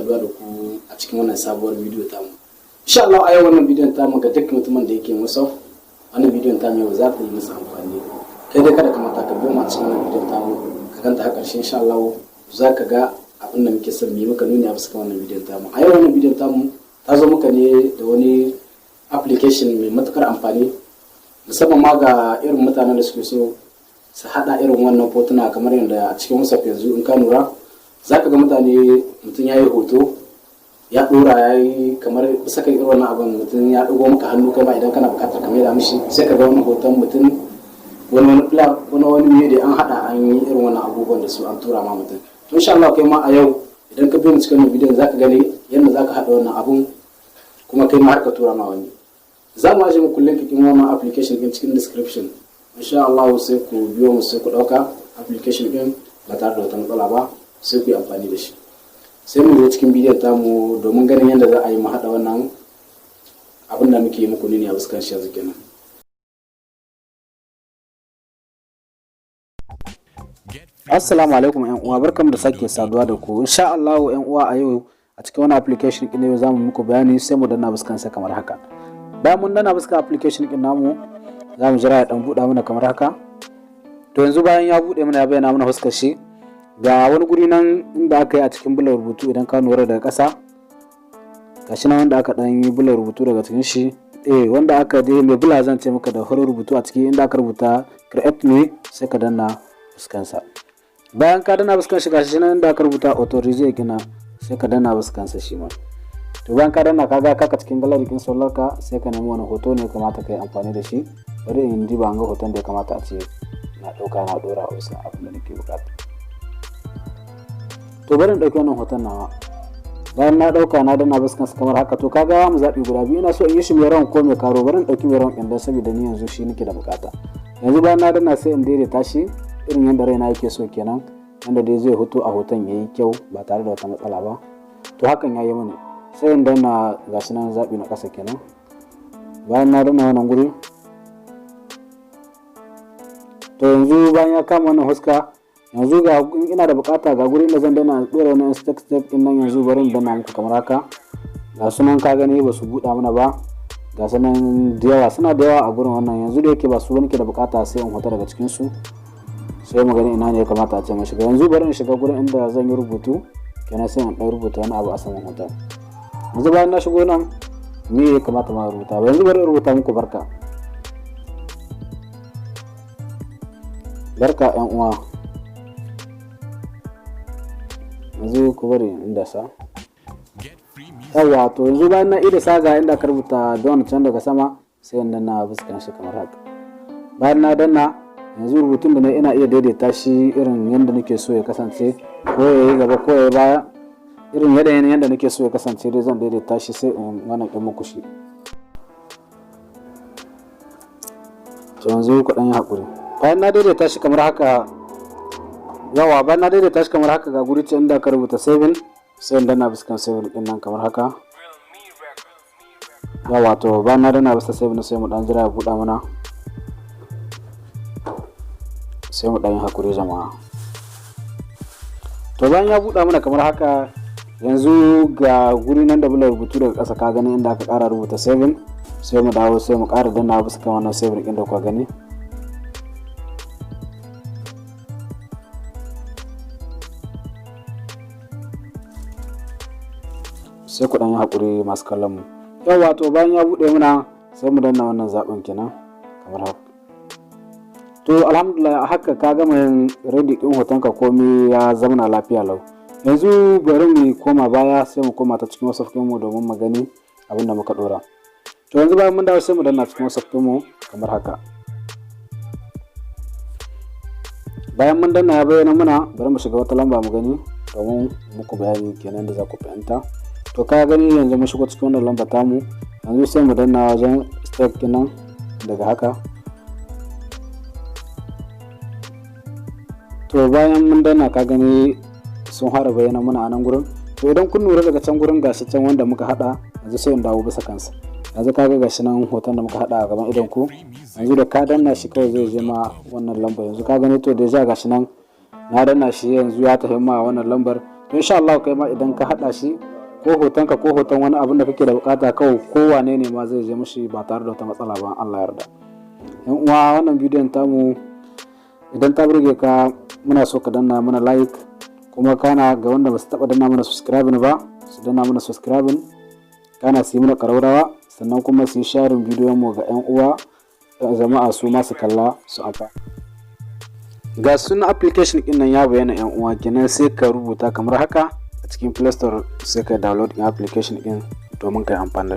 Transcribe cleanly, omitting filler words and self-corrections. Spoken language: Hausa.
saduwa da ku a cikin wannan sabuwar bidiyo tamu. Insha Allah a yau wannan bidiyon tamu ga duk mutumin da yake musa wannan bidiyon tamu yau za ta yi masa amfani. Kai dai kada ka manta ka biyo mu a cikin wannan bidiyon tamu ka ganta har ƙarshe insha Allah za ka ga abin da muke son mu yi maka nuni a bisa wannan bidiyon tamu. A yau wannan bidiyon tamu ta zo muka ne da wani application mai matukar amfani musamman ma ga irin mutanen da suke so su hada irin wannan hotuna kamar yadda a cikin WhatsApp yanzu in ka lura zaka ga mutane mutum ya yi hoto ya dora ya yi kamar bisa kan irin wannan abin mutum ya dago maka hannu kai ma idan kana bukatar ka maida mishi sai ka ga wani hoton mutum wani ne da an hada an yi irin wannan abubuwan da su an tura ma mutum. To insha Allah kai ma a yau idan ka biyo mu cikin bidiyon zaka gani yadda zaka hada wannan abun kuma kai ma har ka tura ma wani. Za mu aje muku link din wannan application din cikin description. Insha Allah sai ku biyo mu sai ku dauka application din ba tare da wata matsala ba sai ku yi amfani da shi. Sai mu zo cikin bidiyon tamu domin ganin yadda za a yi mu hada wannan abin da muke yi muku ne a fuskan shi yanzu kenan. Assalamu alaikum ƴan uwa, barkamu da sake saduwa da ku. Insha Allah ƴan uwa a yau a cikin wannan application din yau zamu muku bayani sai mu danna fuskan sa kamar haka. Bayan mun danna fuskan application din namu zamu jira ya dan buɗa mana kamar haka. To yanzu bayan ya buɗe mana ya bayyana mana fuskar shi ga wani guri nan inda aka yi a cikin bular rubutu idan ka lura daga ƙasa. Gashi nan wanda aka dan yi bular rubutu daga cikin shi wanda aka dai mai bula zan ce maka da farin rubutu a ciki inda aka rubuta create ne sai ka danna fuskan sa. Bayan ka danna fuskan shi gashi nan inda aka rubuta authorize kina sai ka danna fuskan sa shi ma. To bayan ka danna kaga kaka cikin gallery din solar ka sai ka nemi wani hoto ne kamata kai amfani da shi. Bari in diba an ga hoton da ya kamata a ce na dauka na dora a wasu abin da nake bukata. To bari in dauki wannan hoton nawa. Bayan na dauka na danna fuskan sa kamar haka to kaga mu zabi guda biyu ina so in yi shi mai rawan ko mai karo bari in dauki mai rawan din dan saboda ni yanzu shi nake da bukata. Yanzu bayan na danna sai in daidaita shi irin yadda raina yake so kenan wanda dai zai hoto a hoton yayi kyau ba tare da wata matsala ba. To hakan yayi mini sai in danna gashi nan zabi na kasa kenan. Bayan na danna wannan guri to yanzu bayan ya kama wannan huska yanzu ga ina da bukata ga guri da zan danna dora wannan step din nan yanzu bari in danna muku kamar haka. Ga sunan ka gani ba su buɗa mana ba ga sunan da yawa suna da yawa a gurin wannan yanzu da yake ba su wani ke da bukata sai in hoto daga cikin su sai mu gani ina ne ya kamata a ce mu shiga. Yanzu bari in shiga gurin inda zan yi rubutu kenan sai in dan rubuta wani abu a saman hoton. Yanzu bayan na shigo nan me ya kamata ma rubuta ba yanzu bari in rubuta muku barka ƴan uwa. Yanzu ku bari inda sa yawa to yanzu bayan na ida saga inda ka rubuta don can daga sama sai in danna fuskan shi kamar haka. Bayan na danna yanzu rubutun da ina iya daidaita shi irin yadda nake so ya kasance ko ya yi gaba ko ya yi baya irin yadda nake so ya kasance dai zan daidaita shi sai in wannan ɗin muku shi. To yanzu ku ɗan yi haƙuri bayan na daidaita shi kamar haka yawa bayan na daidaita shi kamar haka ga guri ce inda ka rubuta 7 sai in danna fuskan 7 ɗin nan kamar haka. Yawa to bayan na danna fuskan 7 sai mu ɗan jira ya buɗa mana sai mu ɗanyi hakuri jama'a. To bayan ya buɗa mana kamar haka yanzu ga guri nan da bular rubutu daga ƙasa ka gani inda aka ƙara rubuta 7 sai mu dawo sai mu ƙara danna bisa kan wannan 7 ɗin da kuka gani. Sai ku ɗanyi hakuri masu kallon mu. Yawa to bayan ya buɗe mana sai mu danna wannan zaɓin kenan kamar haka. To alhamdulillah haka ka gama yin ready din hotonka komai ya zama lafiya lau. Yanzu bari mu koma baya sai mu koma ta cikin WhatsApp mu domin mu gani abin da muka dora. To yanzu bayan mun dawo sai mu danna cikin WhatsApp mu kamar haka. Bayan mun danna ya bayyana muna bari mu shiga wata lamba mu gani domin muku bayani kenan da za ku fahimta. To ka gani yanzu mun shigo cikin wannan lamba tamu yanzu sai mu danna wajen step kenan daga haka. To bayan mun danna ka gani sun fara bayyana muna a nan gurin. To idan kun lura daga can gurin gashi can wanda muka hada yanzu sai in dawo bisa kansa. Yanzu kaga gashi nan hoton da muka hada a gaban idon ku yanzu da ka danna shi kawai zai je ma wannan lambar. Yanzu ka gani to deja gashi nan na danna shi yanzu ya tafi ma wannan lambar. To insha Allah kai ma idan ka hada shi ko hotonka ko hoton wani abin da kake da bukata kawai kowane ne ma zai je mishi ba tare da wata matsala ba Allah yarda. Yan uwa wannan bidiyon tamu idan ta burge ka muna so ka danna mana like kuma kana ga wanda ba su taba danna mana subscribe ba su danna mana subscribe kana su yi mana karaurawa sannan kuma su yi sharing bidiyon mu ga yan uwa jama'a su ma su kalla su amfana. Ga sunan application din nan ya bayyana yan uwa kenan sai ka rubuta kamar haka a cikin Play Store sai ka download din application din domin kai amfani da